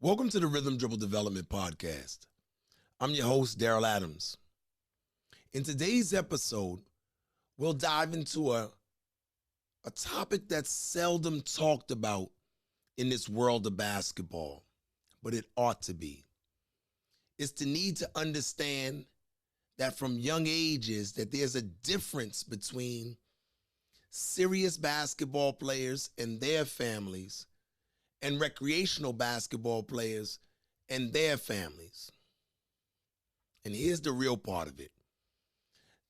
Welcome to the Rhythm Dribble Development Podcast. I'm your host, Daryl Adams. In today's episode, we'll dive into a topic that's seldom talked about in this world of basketball, but it ought to be. It's the need to understand that from young ages that there's a difference between serious basketball players and their families and recreational basketball players and their families. And here's the real part of it,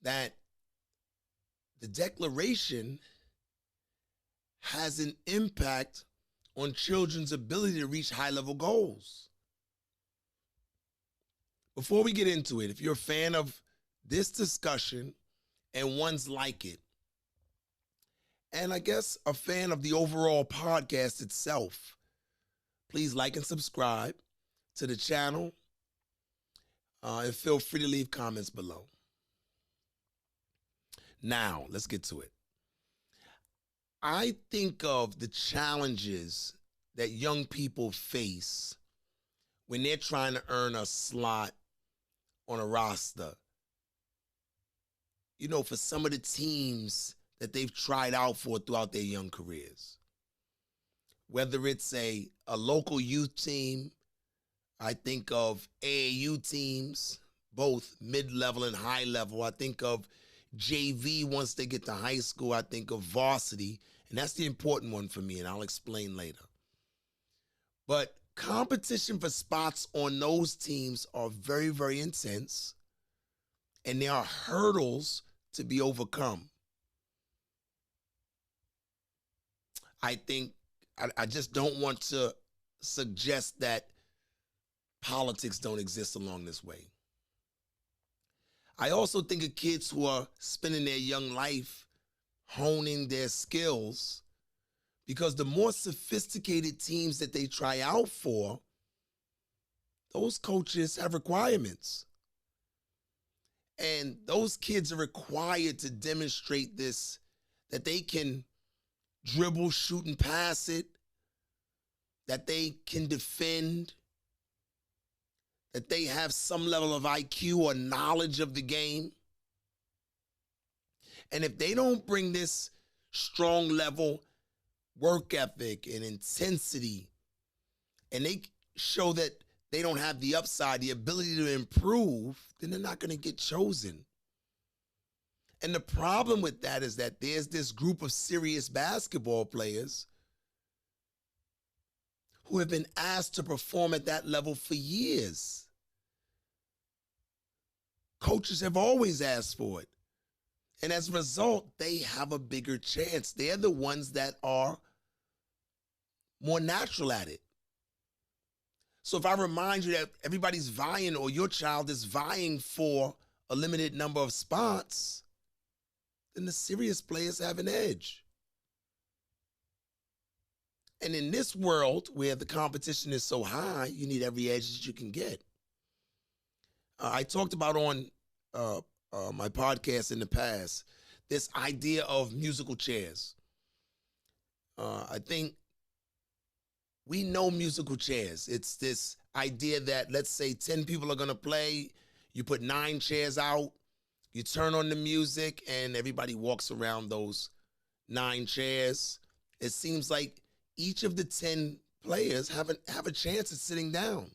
that the Declaration has an impact on children's ability to reach high-level goals. Before we get into it, if you're a fan of this discussion and ones like it, and I guess a fan of the overall podcast itself, please like and subscribe to the channel and feel free to leave comments below. Now, let's get to it. I think of the challenges that young people face when they're trying to earn a slot on a roster. You know, for some of the teams that they've tried out for throughout their young careers. Whether it's a local youth team, I think of AAU teams, both mid-level and high-level. I think of JV once they get to high school. I think of varsity, and that's the important one for me, and I'll explain later. But competition for spots on those teams are very, very intense, and there are hurdles to be overcome. I just don't want to suggest that politics don't exist along this way. I also think of kids who are spending their young life honing their skills, because the more sophisticated teams that they try out for, those coaches have requirements. And those kids are required to demonstrate this, that they can dribble, shoot, and pass it, that they can defend, that they have some level of IQ or knowledge of the game. And if they don't bring this strong level work ethic and intensity, and they show that they don't have the upside, the ability to improve, then they're not going to get chosen. And the problem with that is that there's this group of serious basketball players who have been asked to perform at that level for years. Coaches have always asked for it. And as a result, they have a bigger chance. They're the ones that are more natural at it. So if I remind you that everybody's vying, or your child is vying for a limited number of spots, then the serious players have an edge. And in this world where the competition is so high, you need every edge that you can get. I talked about on my podcast in the past, this idea of musical chairs. I think we know musical chairs. It's this idea that, let's say 10 people are going to play, you put 9 chairs out, you turn on the music, and everybody walks around those 9 chairs. It seems like each of the 10 players have a chance at sitting down.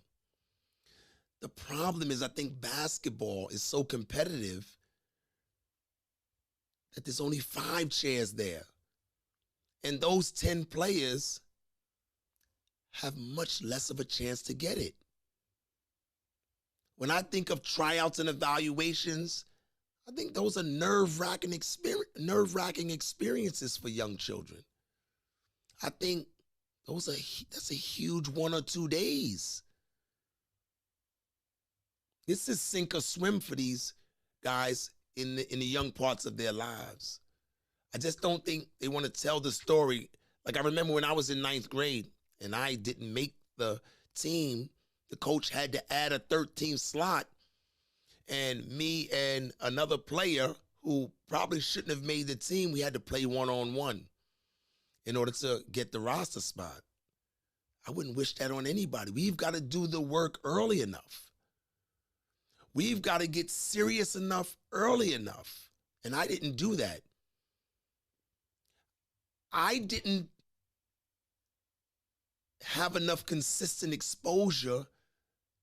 The problem is, I think basketball is so competitive that there's only 5 chairs there. And those 10 players have much less of a chance to get it. When I think of tryouts and evaluations, I think those are nerve-wracking experiences for young children. I think that's a huge 1 or 2 days. This is sink or swim for these guys in the young parts of their lives. I just don't think they want to tell the story. Like, I remember when I was in 9th grade and I didn't make the team, the coach had to add a 13th slot, and me and another player who probably shouldn't have made the team, we had to play one-on-one in order to get the roster spot. I wouldn't wish that on anybody. We've got to do the work early enough. We've got to get serious enough early enough. And I didn't do that. I didn't have enough consistent exposure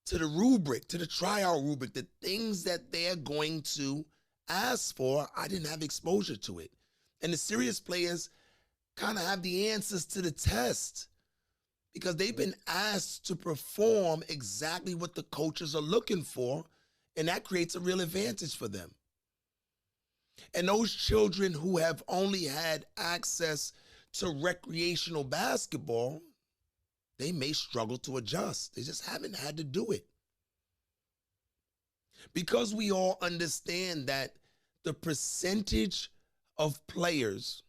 to the rubric, to the tryout rubric, the things that they're going to ask for. I didn't have exposure to it. And the serious players kind of have the answers to the test because they've been asked to perform exactly what the coaches are looking for, and that creates a real advantage for them. And those children who have only had access to recreational basketball, they may struggle to adjust. They just haven't had to do it. Because we all understand that the percentage of players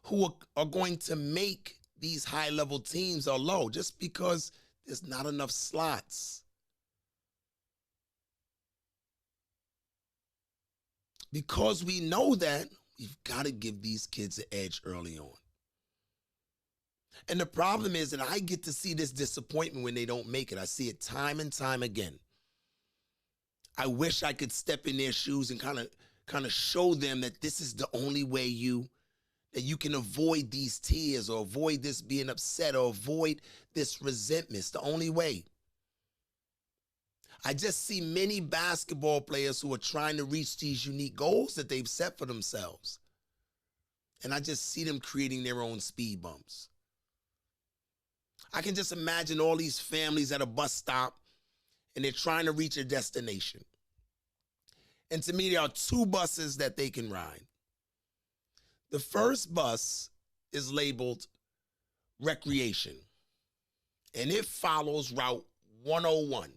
who are going to make these high-level teams are low, just because there's not enough slots. Because we know that, we've got to give these kids an edge early on. And the problem is that I get to see this disappointment when they don't make it. I see it time and time again. I wish I could step in their shoes and kind of show them that this is the only way that you can avoid these tears or avoid this being upset or avoid this resentment. It's the only way. I just see many basketball players who are trying to reach these unique goals that they've set for themselves. And I just see them creating their own speed bumps. I can just imagine all these families at a bus stop and they're trying to reach a destination. And to me, there are two buses that they can ride. The first bus is labeled Recreation, and it follows Route 101.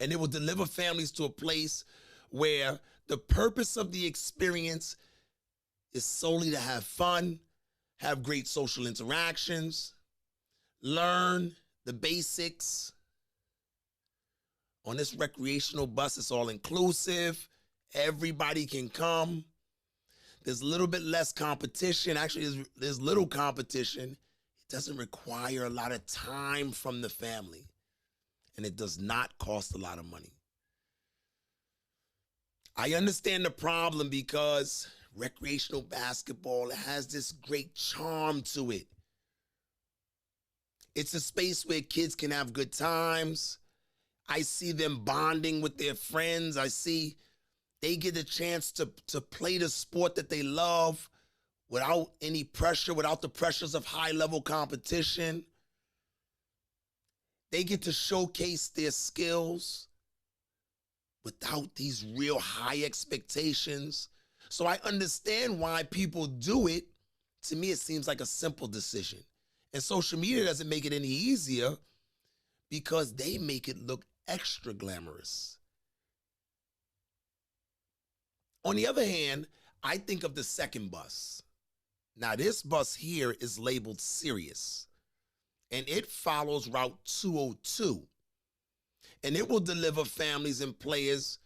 And it will deliver families to a place where the purpose of the experience is solely to have fun, have great social interactions, learn the basics. On this recreational bus, it's all inclusive. Everybody can come. There's a little bit less competition. Actually, there's little competition. It doesn't require a lot of time from the family. And it does not cost a lot of money. I understand the problem because recreational basketball has this great charm to it. It's a space where kids can have good times. I see them bonding with their friends. I see they get a chance to play the sport that they love without any pressure, without the pressures of high-level competition. They get to showcase their skills without these real high expectations. So I understand why people do it. To me, it seems like a simple decision. And social media doesn't make it any easier because they make it look extra glamorous. On the other hand, I think of the second bus. Now, this bus here is labeled Serious, and it follows Route 202. And it will deliver families and players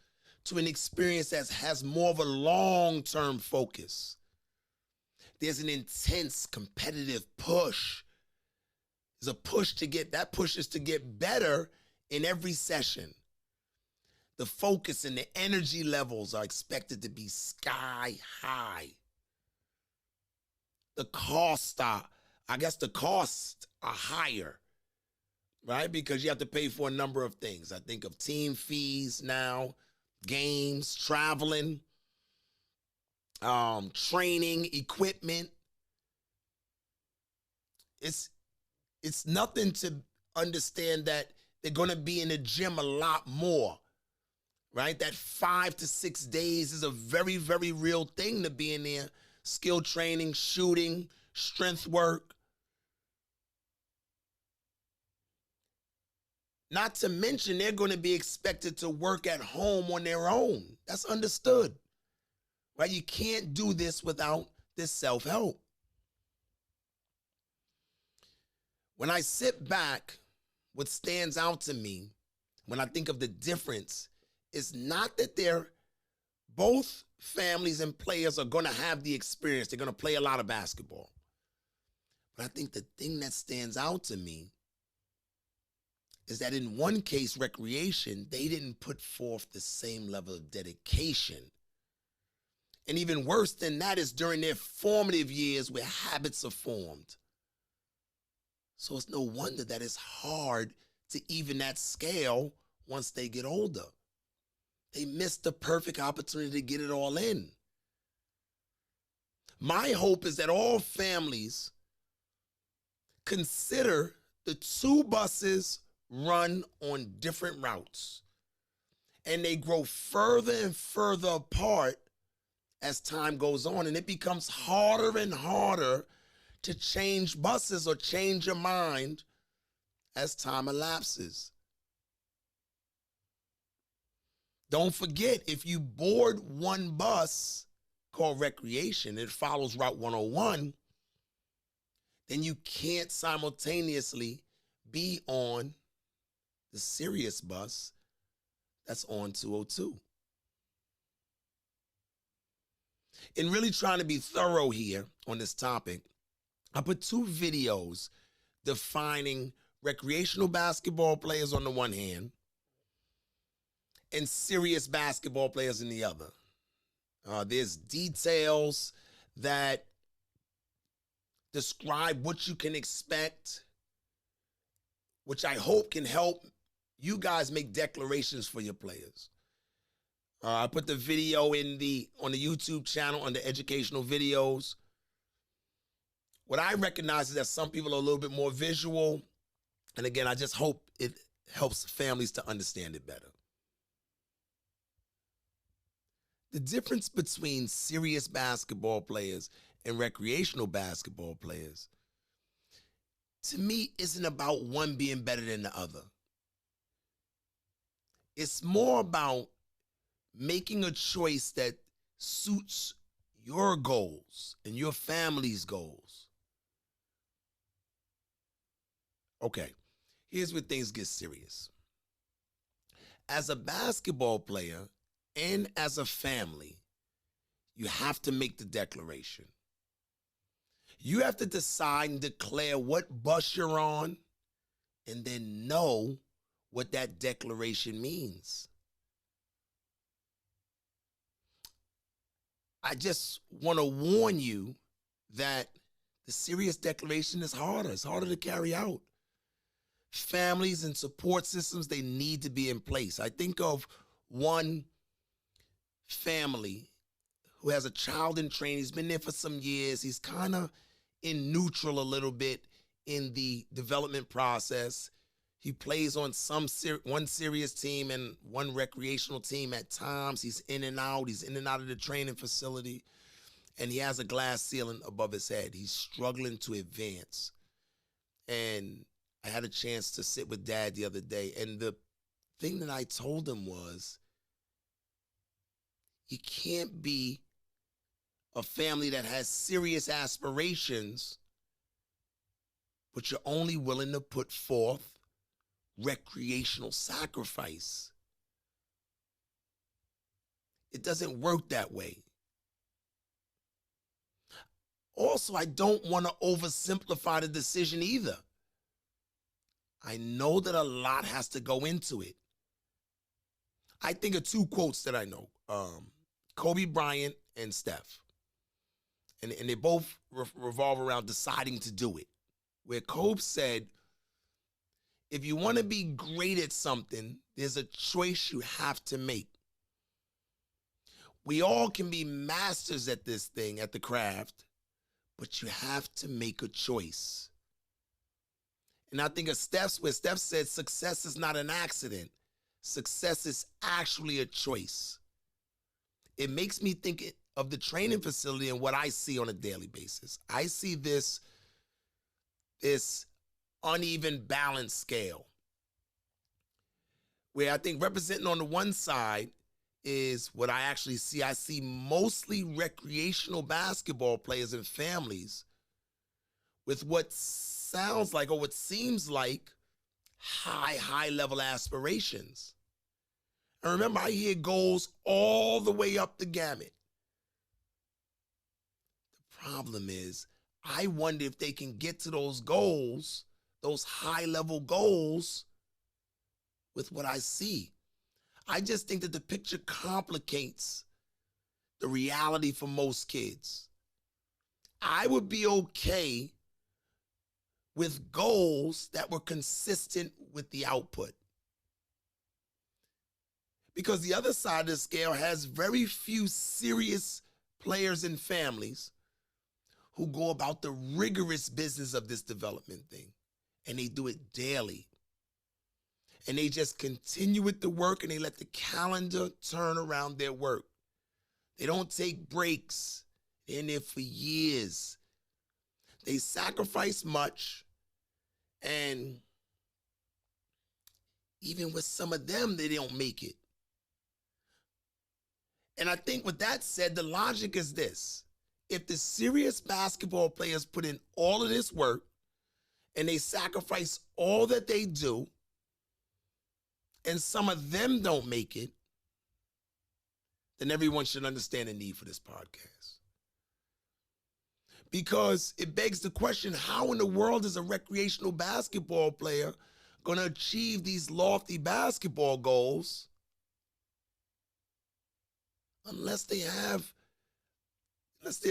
to an experience that has more of a long-term focus. There's an intense competitive push. There's a push to get, that push is to get better in every session. The focus and the energy levels are expected to be sky high. The costs are higher, right? Because you have to pay for a number of things. I think of team fees now, games, traveling, training, equipment. It's nothing to understand that they're going to be in the gym a lot more, right? That 5 to 6 days is a very, very real thing to be in there. Skill training, shooting, strength work. Not to mention, they're going to be expected to work at home on their own. That's understood, right? You can't do this without this self-help. When I sit back, what stands out to me when I think of the difference is not that both families and players are going to have the experience. They're going to play a lot of basketball. But I think the thing that stands out to me is that in one case, recreation, they didn't put forth the same level of dedication. And even worse than that is during their formative years where habits are formed. So it's no wonder that it's hard to even that scale once they get older. They miss the perfect opportunity to get it all in. My hope is that all families consider the two buses run on different routes, and they grow further and further apart as time goes on, and it becomes harder and harder to change buses or change your mind as time elapses. Don't forget, if you board one bus called Recreation, it follows Route 101, then you can't simultaneously be on the serious bus that's on 202. In really trying to be thorough here on this topic, I put two videos defining recreational basketball players on the one hand and serious basketball players in the other. There's details that describe what you can expect, which I hope can help you guys make declarations for your players. I put the video on the YouTube channel under educational videos. What I recognize is that some people are a little bit more visual. And again, I just hope it helps families to understand it better. The difference between serious basketball players and recreational basketball players, to me, isn't about one being better than the other. It's more about making a choice that suits your goals and your family's goals. Okay, here's where things get serious. As a basketball player and as a family, you have to make the declaration. You have to decide and declare what bus you're on and then know what that declaration means. I just want to warn you that the serious declaration is harder. It's harder to carry out. Families and support systems, they need to be in place. I think of one family who has a child in training. He's been there for some years. He's kind of in neutral a little bit in the development process. He plays on one serious team and one recreational team at times. He's in and out. He's in and out of the training facility. And he has a glass ceiling above his head. He's struggling to advance. And I had a chance to sit with Dad the other day. And the thing that I told him was, you can't be a family that has serious aspirations, but you're only willing to put forth recreational sacrifice. It doesn't work that way. Also, I don't want to oversimplify the decision either. I know that a lot has to go into it. I think of two quotes that I know, Kobe Bryant and Steph. And they both revolve around deciding to do it. Where Kobe said, if you want to be great at something, there's a choice you have to make. We all can be masters at this thing, at the craft, but you have to make a choice. And I think of Steph's, where Steph said success is not an accident. Success is actually a choice. It makes me think of the training facility and what I see on a daily basis. I see this uneven balance scale, where I think representing on the one side is what I actually see. I see mostly recreational basketball players and families with what sounds like, or what seems like, high level aspirations. And remember, I hear goals all the way up the gamut. The problem is, I wonder if they can get to those goals, those high level goals, with what I see. I just think that the picture complicates the reality for most kids. I would be okay with goals that were consistent with the output. Because the other side of the scale has very few serious players and families who go about the rigorous business of this development thing. And they do it daily. And they just continue with the work and they let the calendar turn around their work. They don't take breaks. They're in there for years. They sacrifice much. And even with some of them, they don't make it. And I think with that said, the logic is this. If the serious basketball players put in all of this work and they sacrifice all that they do, and some of them don't make it, then everyone should understand the need for this podcast. Because it begs the question, how in the world is a recreational basketball player going to achieve these lofty basketball goals unless they're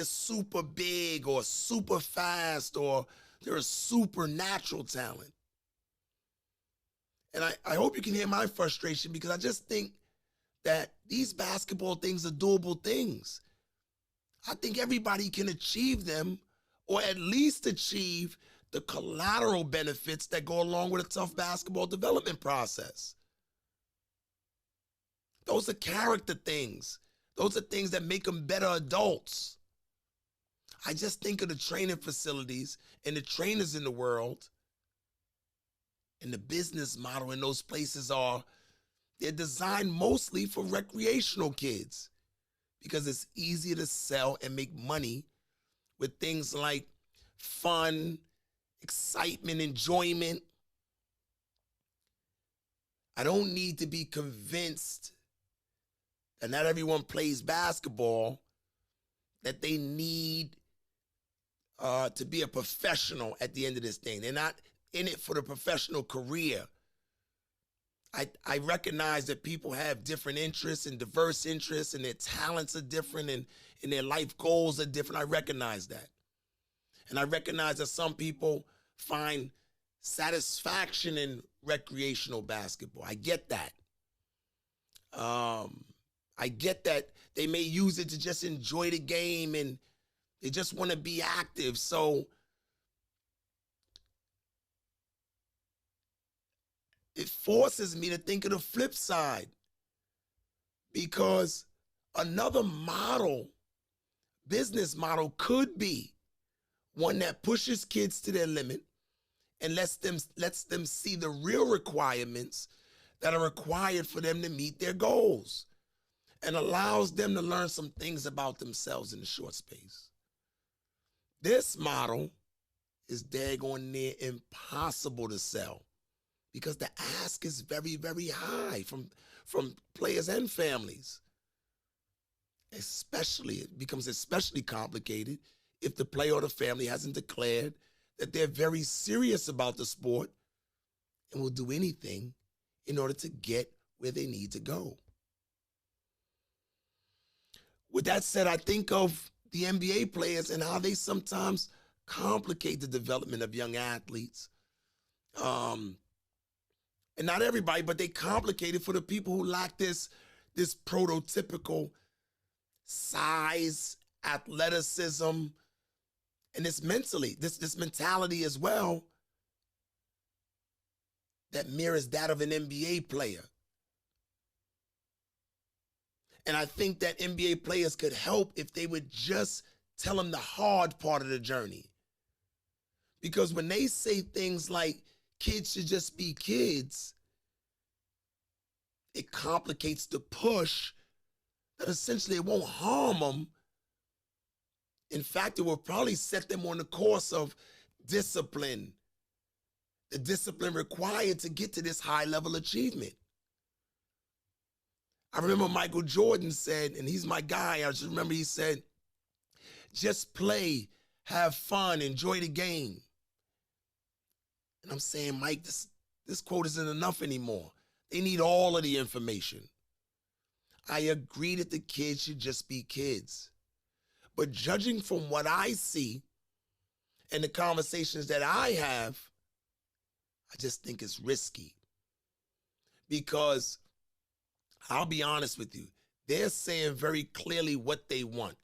super big or super fast or they're a supernatural talent? And I hope you can hear my frustration, because I just think that these basketball things are doable things. I think everybody can achieve them, or at least achieve the collateral benefits that go along with a tough basketball development process. Those are character things. Those are things that make them better adults. I just think of the training facilities and the trainers in the world, and the business model in those places they're designed mostly for recreational kids, because it's easier to sell and make money with things like fun, excitement, enjoyment. I don't need to be convinced that not everyone plays basketball, that they need to be a professional at the end of this thing. They're not in it for the professional career. I recognize that people have different interests and diverse interests, and their talents are different, and their life goals are different. I recognize that. And I recognize that some people find satisfaction in recreational basketball. I get that. I get that they may use it to just enjoy the game and they just want to be active. So it forces me to think of the flip side, because another business model could be one that pushes kids to their limit and lets them see the real requirements that are required for them to meet their goals, and allows them to learn some things about themselves in a short space. This model is daggone near impossible to sell, because the ask is very, very high from players and families. It becomes especially complicated if the player or the family hasn't declared that they're very serious about the sport and will do anything in order to get where they need to go. With that said, I think of the NBA players and how they sometimes complicate the development of young athletes. And not everybody, but they complicate it for the people who lack this prototypical size, athleticism, and this mentality as well that mirrors that of an NBA player. And I think that NBA players could help if they would just tell them the hard part of the journey. Because when they say things like kids should just be kids, it complicates the push that essentially it won't harm them. In fact, it will probably set them on the course of discipline, the discipline required to get to this high level achievement. I remember Michael Jordan said, and he's my guy, I just remember he said, just play, have fun, enjoy the game. And I'm saying, Mike, this quote isn't enough anymore. They need all of the information. I agree that the kids should just be kids. But judging from what I see and the conversations that I have, I just think it's risky. Because I'll be honest with you, they're saying very clearly what they want.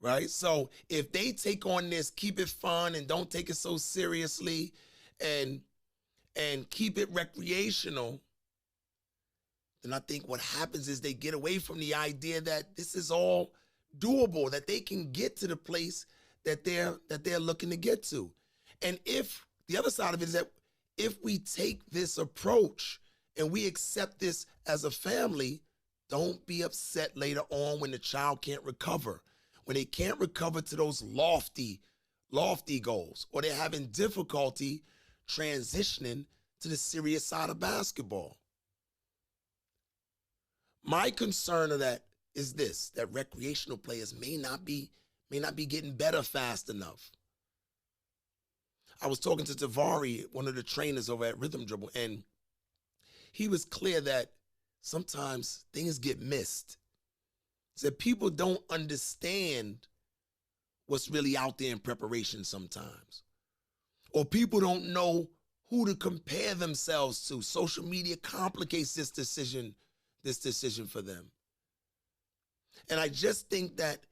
Right? So if they take on this, keep it fun and don't take it so seriously and keep it recreational, then I think what happens is they get away from the idea that this is all doable, that they can get to the place that they're looking to get to. And if the other side of it is that if we take this approach and we accept this as a family, don't be upset later on when the child can't recover. When they can't recover to those lofty goals, or they're having difficulty transitioning to the serious side of basketball. My concern of that is this, that recreational players may not be getting better fast enough. I was talking to Tavari, one of the trainers over at Rhythm Dribble, and he was clear that sometimes things get missed. He said people don't understand what's really out there in preparation sometimes. Or people don't know who to compare themselves to. Social media complicates this decision for them. And I just think that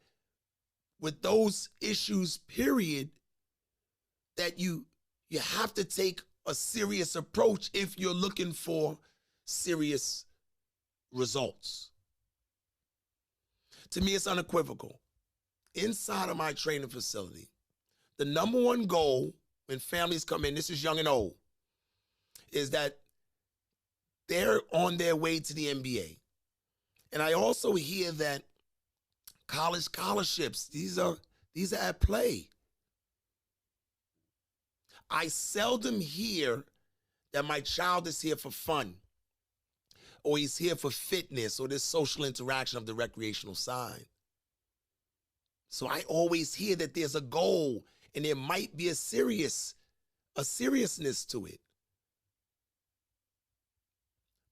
with those issues, period, that you have to take a serious approach if you're looking for serious results. To me, it's unequivocal. Inside of my training facility, the number one goal when families come in, this is young and old, is that they're on their way to the NBA. And I also hear that college scholarships, these are at play. I seldom hear that my child is here for fun, or he's here for fitness, or this social interaction of the recreational side. So I always hear that there's a goal and there might be a seriousness to it.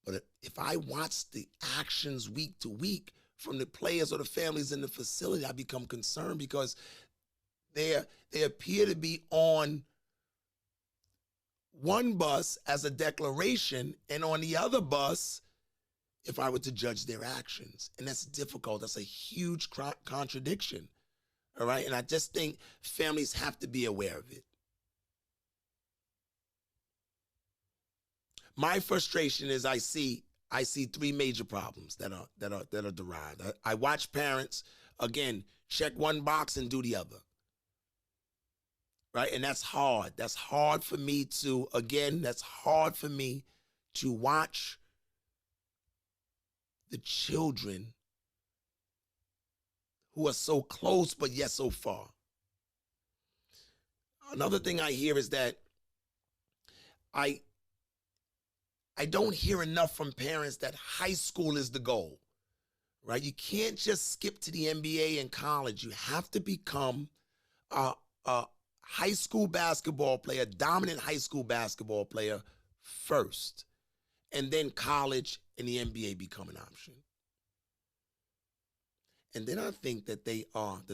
But if I watch the actions week to week from the players or the families in the facility, I become concerned because they appear to be on one bus as a declaration and on the other bus if I were to judge their actions. And that's difficult. That's a huge contradiction. All right. And I just think families have to be aware of it. My frustration is I see three major problems that are derived. I watch parents, again, check one box and do the other. Right? And that's hard. That's hard for me to watch the children who are so close but yet so far. Another thing I hear is that I don't hear enough from parents that high school is the goal, right? You can't just skip to the NBA and college. You have to become a high school basketball player, dominant high school basketball player first, and then college and the NBA become an option. And then I think that the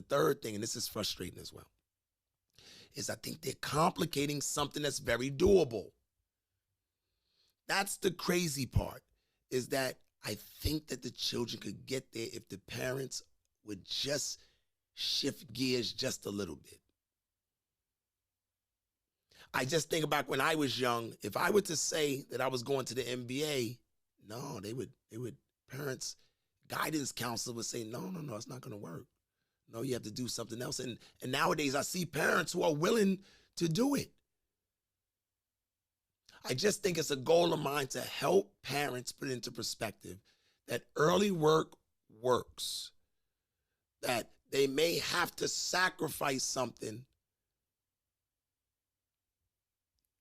third thing, and this is frustrating as well, is I think they're complicating something that's very doable. That's the crazy part, is that I think that the children could get there if the parents would just shift gears just a little bit. I just think about when I was young, if I were to say that I was going to the NBA, no, they would parents, guidance counselor would say, no, it's not going to work. No, you have to do something else. And nowadays I see parents who are willing to do it. I just think it's a goal of mine to help parents put into perspective that early work works, that they may have to sacrifice something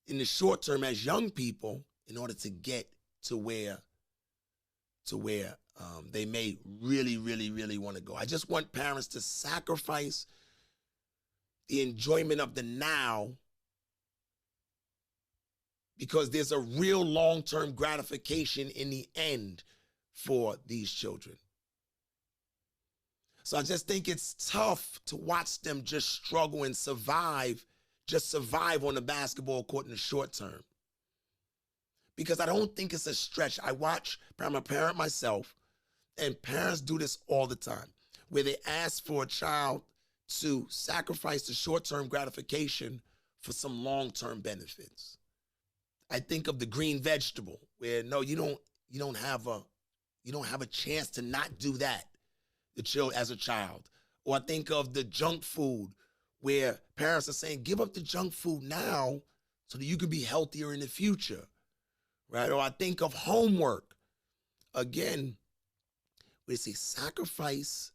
in the short term as young people in order to get to where they may really, really, really want to go. I just want parents to sacrifice the enjoyment of the now, because there's a real long-term gratification in the end for these children. So I just think it's tough to watch them just struggle and survive on the basketball court in the short term. Because I don't think it's a stretch. I'm a parent myself, and parents do this all the time, where they ask for a child to sacrifice the short-term gratification for some long-term benefits. I think of the green vegetable, where no, you don't have a chance to not do that as a child. Or I think of the junk food, where parents are saying, give up the junk food now so that you can be healthier in the future, right? Or I think of homework, again, where they say sacrifice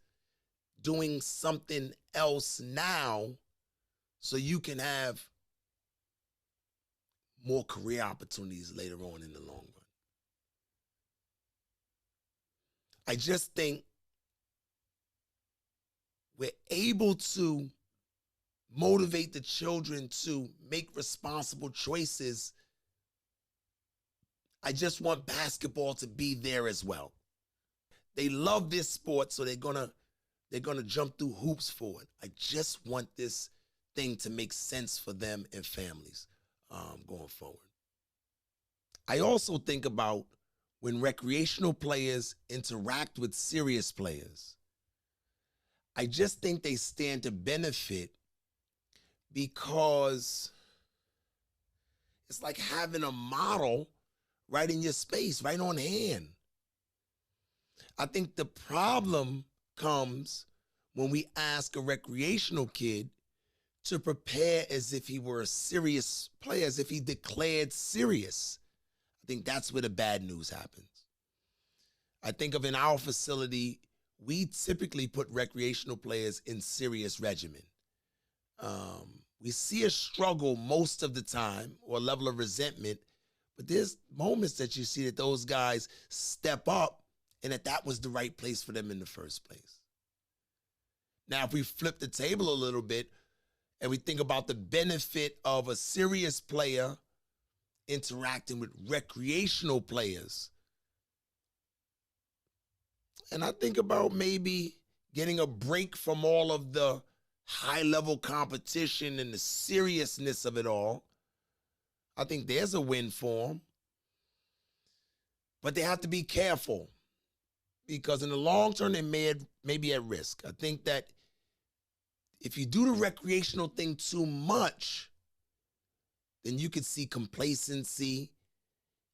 doing something else now so you can have more career opportunities later on in the long run. I just think we're able to motivate the children to make responsible choices. I just want basketball to be there as well. They love this sport, so they're gonna jump through hoops for it. I just want this thing to make sense for them and families going forward. I also think about when recreational players interact with serious players. I just think they stand to benefit, because it's like having a model right in your space, right on hand. I think the problem comes when we ask a recreational kid to prepare as if he were a serious player, as if he declared serious. I think that's where the bad news happens. I think of in our facility, we typically put recreational players in serious regimen. We see a struggle most of the time, or a level of resentment, but there's moments that you see that those guys step up and that was the right place for them in the first place. Now, if we flip the table a little bit and we think about the benefit of a serious player interacting with recreational players, and I think about maybe getting a break from all of the high-level competition and the seriousness of it all, I think there's a win for them. But they have to be careful, because in the long term, they may be at risk. I think that if you do the recreational thing too much, then you could see complacency.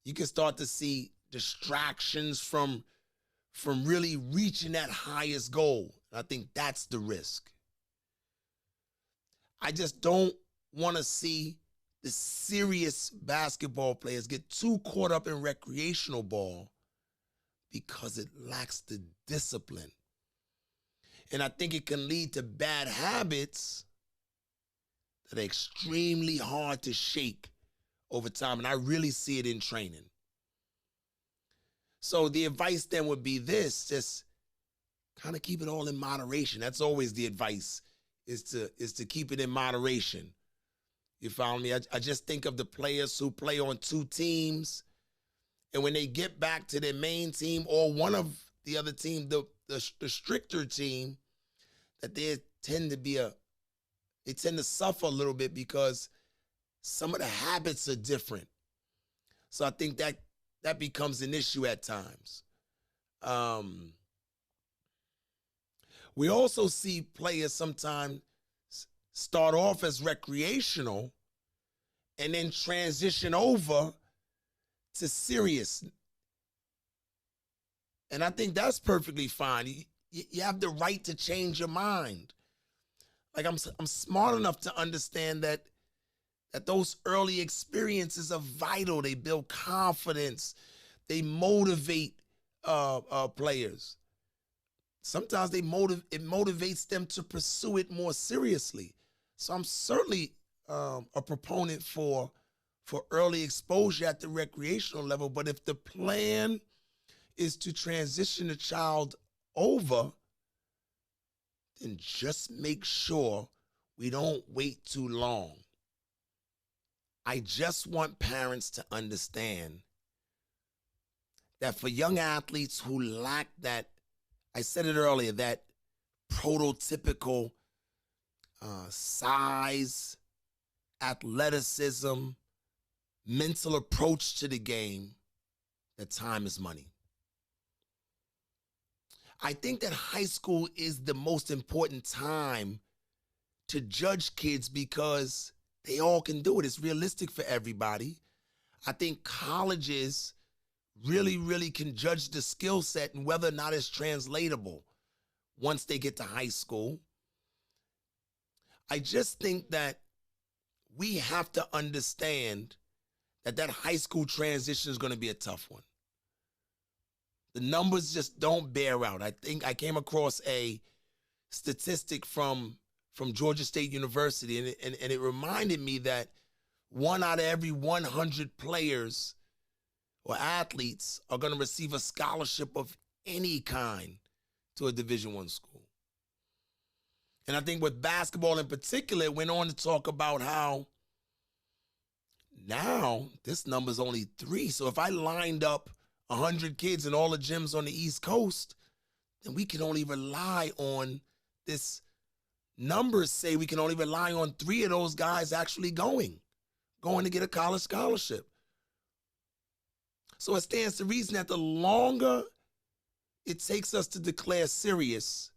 You can start to see distractions from really reaching that highest goal. I think that's the risk. I just don't want to see the serious basketball players get too caught up in recreational ball, because it lacks the discipline. And I think it can lead to bad habits that are extremely hard to shake over time. And I really see it in training. So the advice then would be this: just kind of keep it all in moderation. That's always the advice, is to keep it in moderation. You follow me? I just think of the players who play on two teams, and when they get back to their main team or one of the other team, the stricter team, that they tend to suffer a little bit, because some of the habits are different. So I think that becomes an issue at times. We also see players sometimes start off as recreational and then transition over to serious. And I think that's perfectly fine. You have the right to change your mind. Like, I'm smart enough to understand that those early experiences are vital. They build confidence. They motivate players. Sometimes it motivates them to pursue it more seriously. So I'm certainly a proponent for early exposure at the recreational level. But if the plan is to transition the child over, then just make sure we don't wait too long. I just want parents to understand that for young athletes who lack that, I said it earlier, that prototypical size, athleticism, mental approach to the game, that time is money. I think that high school is the most important time to judge kids because they all can do it. It's realistic for everybody. I think colleges really can judge the skill set and whether or not it's translatable once they get to high school. I just think that we have to understand that that high school transition is going to be a tough one. The numbers just don't bear out. I think I came across a statistic from Georgia State University, and it reminded me that 1 out of every 100 players or athletes are going to receive a scholarship of any kind to a Division I school. And I think with basketball in particular, it went on to talk about how now this number is only 3. So if I lined up 100 kids in all the gyms on the East Coast, then we can only rely on this. Numbers say we can only rely on 3 of those guys actually going to get a college scholarship. So it stands to reason that the longer it takes us to declare serious,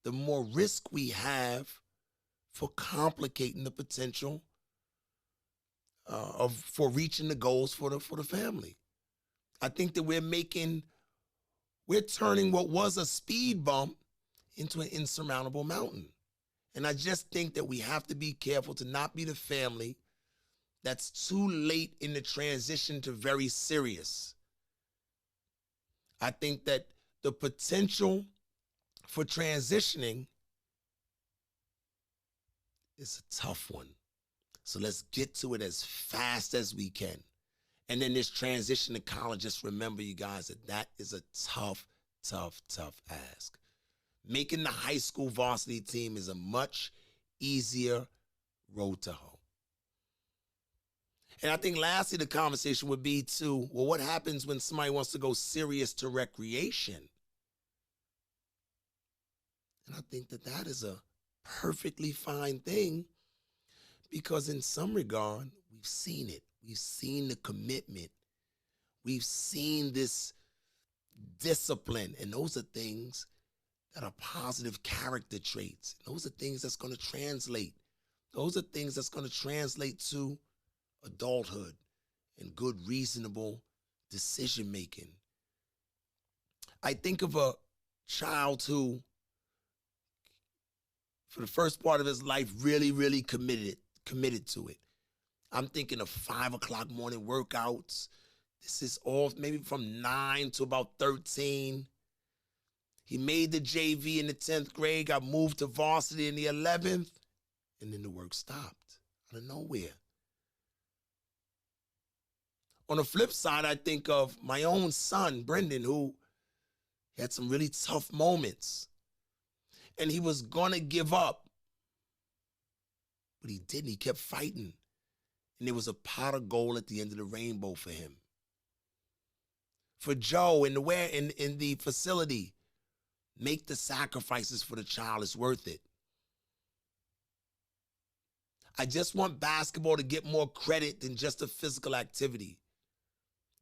the more risk we have for complicating the potential for reaching the goals for the family. I think that we're turning what was a speed bump into an insurmountable mountain. And I just think that we have to be careful to not be the family that's too late in the transition to very serious. I think that the potential for transitioning is a tough one. So let's get to it as fast as we can. And then this transition to college, just remember, you guys, that is a tough ask. Making the high school varsity team is a much easier road to hoe. And I think lastly, the conversation would be to, well, what happens when somebody wants to go serious to recreation? And I think that that is a perfectly fine thing because in some regard, we've seen it. We've seen the commitment. We've seen this discipline. And those are things that are positive character traits. Those are things that's going to translate. Those are things that's going to translate to adulthood and good, reasonable decision making. I think of a child who, for the first part of his life, really committed to it. I'm thinking of 5 o'clock morning workouts. This is all maybe from 9 to about 13. He made the JV in the 10th grade, got moved to varsity in the 11th, and then the work stopped out of nowhere. On the flip side, I think of my own son, Brendan, who had some really tough moments. And he was going to give up. But he didn't. He kept fighting. And there was a pot of gold at the end of the rainbow for him. For Joe, in the facility, make the sacrifices for the child. It's worth it. I just want basketball to get more credit than just a physical activity.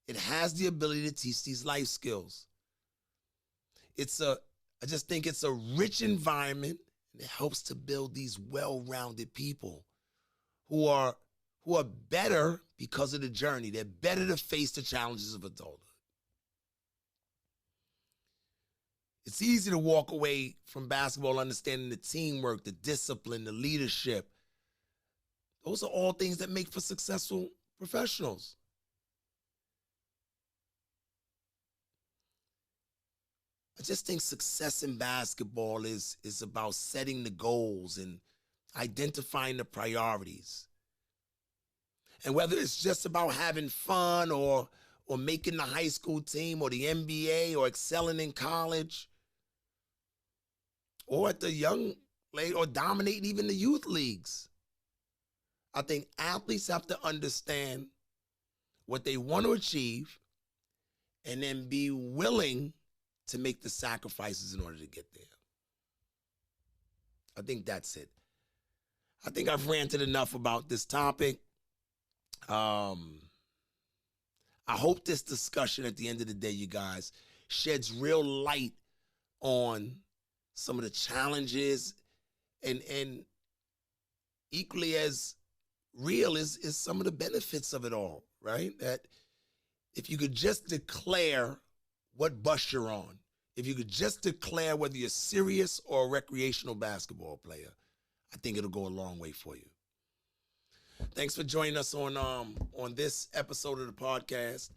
It has the ability to teach these life skills. I just think it's a rich environment, and it helps to build these well-rounded people who are better because of the journey. They're better to face the challenges of adulthood. It's easy to walk away from basketball understanding the teamwork, the discipline, the leadership. Those are all things that make for successful professionals. I just think success in basketball is about setting the goals and identifying the priorities. And whether it's just about having fun or making the high school team or the NBA or excelling in college or at the young played or dominating even the youth leagues. I think athletes have to understand what they want to achieve and then be willing to make the sacrifices in order to get there. I think that's it. I think I've ranted enough about this topic. I hope this discussion at the end of the day, you guys, sheds real light on some of the challenges and equally as real is some of the benefits of it all, right? That if you could just declare what bus you're on, if you could just declare whether you're serious or a recreational basketball player, I think it'll go a long way for you. Thanks for joining us on this episode of the podcast.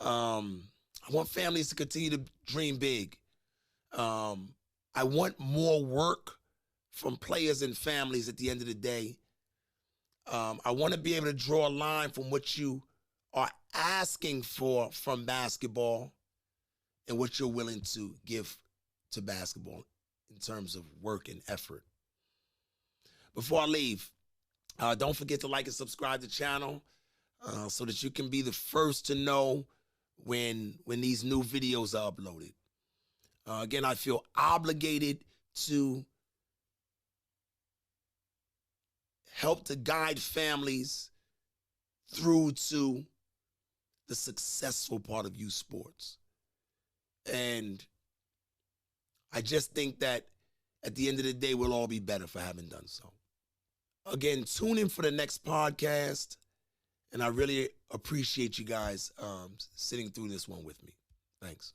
I want families to continue to dream big. I want more work from players and families at the end of the day. I want to be able to draw a line from what you are asking for from basketball and what you're willing to give to basketball in terms of work and effort. Before I leave, don't forget to like and subscribe to the channel so that you can be the first to know when these new videos are uploaded. Again, I feel obligated to help to guide families through to the successful part of youth sports. And I just think that at the end of the day, we'll all be better for having done so. Again, tune in for the next podcast. And I really appreciate you guys sitting through this one with me. Thanks.